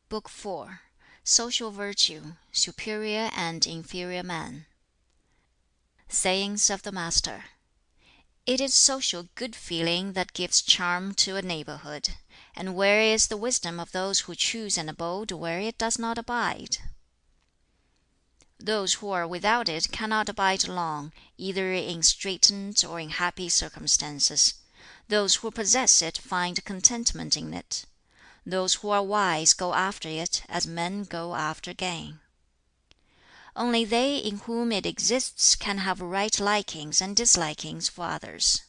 Book 4. Social Virtue, Superior and Inferior Man. Sayings of the Master. It is social good feeling that gives charm to a neighborhood. And where is the wisdom of those who choose an abode where it does not abide? Those who are without it cannot abide long, either in straitened or in happy circumstances. Those who possess it find contentment in it. Those who are wise go after it as men go after gain. Only they in whom it exists can have right likings and dislikings for others.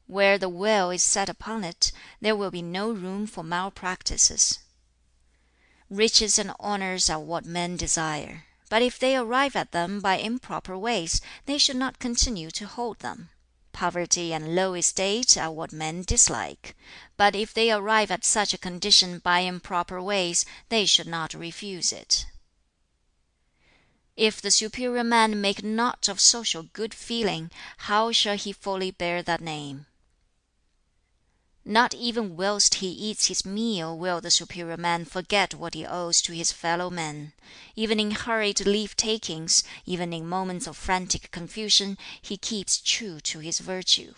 Where the will is set upon it, there will be no room for malpractices. Riches and honors are what men desire, but if they arrive at them by improper ways, they should not continue to hold them. Poverty and low estate are what men dislike, but if they arrive at such a condition by improper ways, they should not refuse it. If the superior man make not of social good feeling, how shall he fully bear that name? Not even whilst he eats his meal will the superior man forget what he owes to his fellow men. Even in hurried leave-takings, even in moments of frantic confusion, he keeps true to his virtue.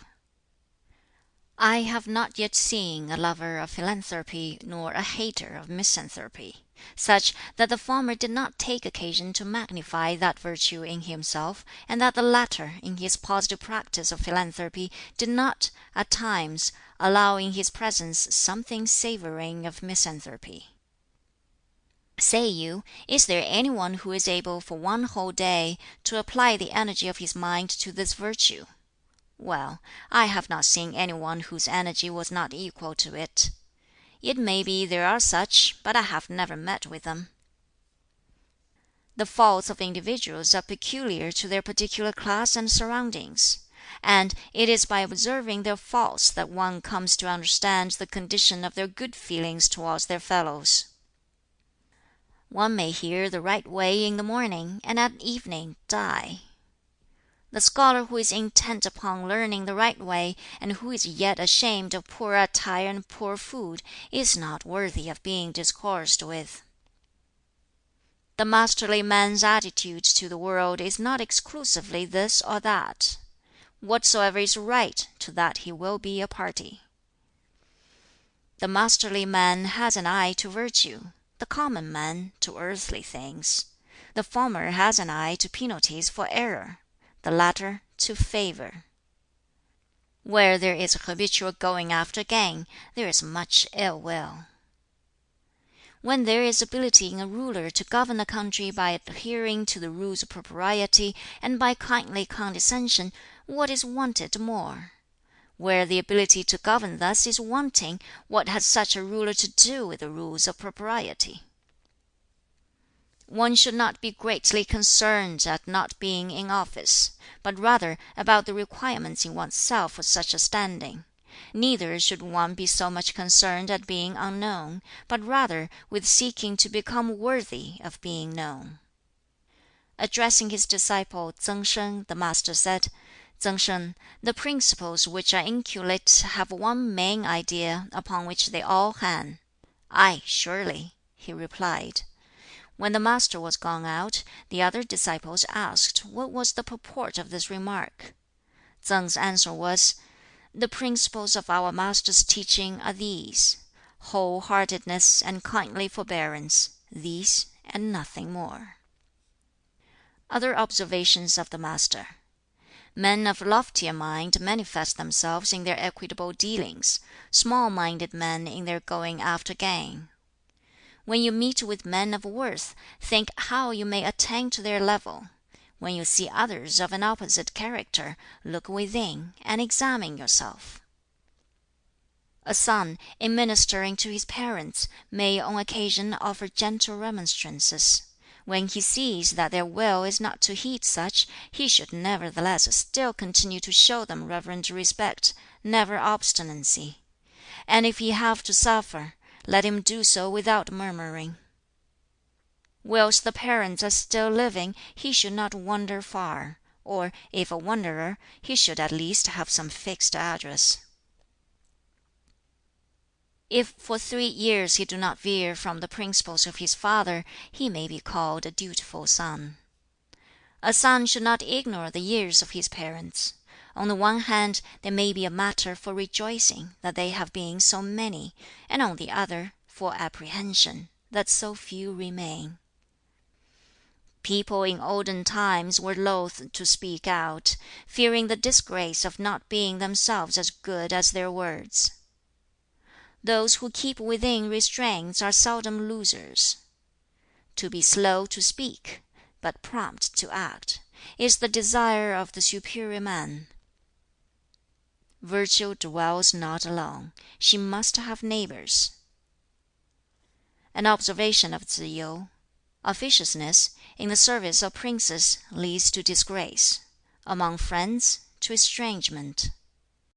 I have not yet seen a lover of philanthropy nor a hater of misanthropy, such that the former did not take occasion to magnify that virtue in himself, and that the latter, in his positive practice of philanthropy, did not, at times, allow in his presence something savoring of misanthropy. Say you, is there any one who is able for one whole day to apply the energy of his mind to this virtue? Well, I have not seen any one whose energy was not equal to it. It may be there are such, but I have never met with them. The faults of individuals are peculiar to their particular class and surroundings, and it is by observing their faults that one comes to understand the condition of their good feelings towards their fellows. One may hear the right way in the morning, and at evening die. The scholar who is intent upon learning the right way, and who is yet ashamed of poor attire and poor food, is not worthy of being discoursed with. The masterly man's attitude to the world is not exclusively this or that. Whatsoever is right, to that he will be a party. The masterly man has an eye to virtue, the common man to earthly things. The former has an eye to penalties for error, the latter to favor. Where there is habitual going after gain, there is much ill will. When there is ability in a ruler to govern a country by adhering to the rules of propriety, and by kindly condescension, what is wanted more? Where the ability to govern thus is wanting, what has such a ruler to do with the rules of propriety? One should not be greatly concerned at not being in office, but rather about the requirements in one's self for such a standing. Neither should one be so much concerned at being unknown, but rather with seeking to become worthy of being known. Addressing his disciple Tsang Shen, the Master said, "Tsang Shen, the principles which are inculate have one main idea upon which they all hang." "Aye, surely," he replied. When the Master was gone out, the other disciples asked what was the purport of this remark. Tsang's answer was, "The principles of our Master's teaching are these: whole-heartedness and kindly forbearance, these and nothing more." Other observations of the Master. Men of loftier mind manifest themselves in their equitable dealings, small-minded men in their going after gain. When you meet with men of worth, think how you may attain to their level. When you see others of an opposite character, look within, and examine yourself. A son, in ministering to his parents, may on occasion offer gentle remonstrances. When he sees that their will is not to heed such, he should nevertheless still continue to show them reverent respect, never obstinacy. And if he have to suffer, let him do so without murmuring. Whilst the parents are still living, he should not wander far, or, if a wanderer, he should at least have some fixed address. If for 3 years he do not veer from the principles of his father, he may be called a dutiful son. A son should not ignore the years of his parents. On the one hand, there may be a matter for rejoicing that they have been so many, and on the other, for apprehension that so few remain. People in olden times were loath to speak out, fearing the disgrace of not being themselves as good as their words. Those who keep within restraints are seldom losers. To be slow to speak, but prompt to act, is the desire of the superior man. Virtue dwells not alone. She must have neighbors. An observation of Tsz yu: officiousness, in the service of princes, leads to disgrace; among friends, to estrangement.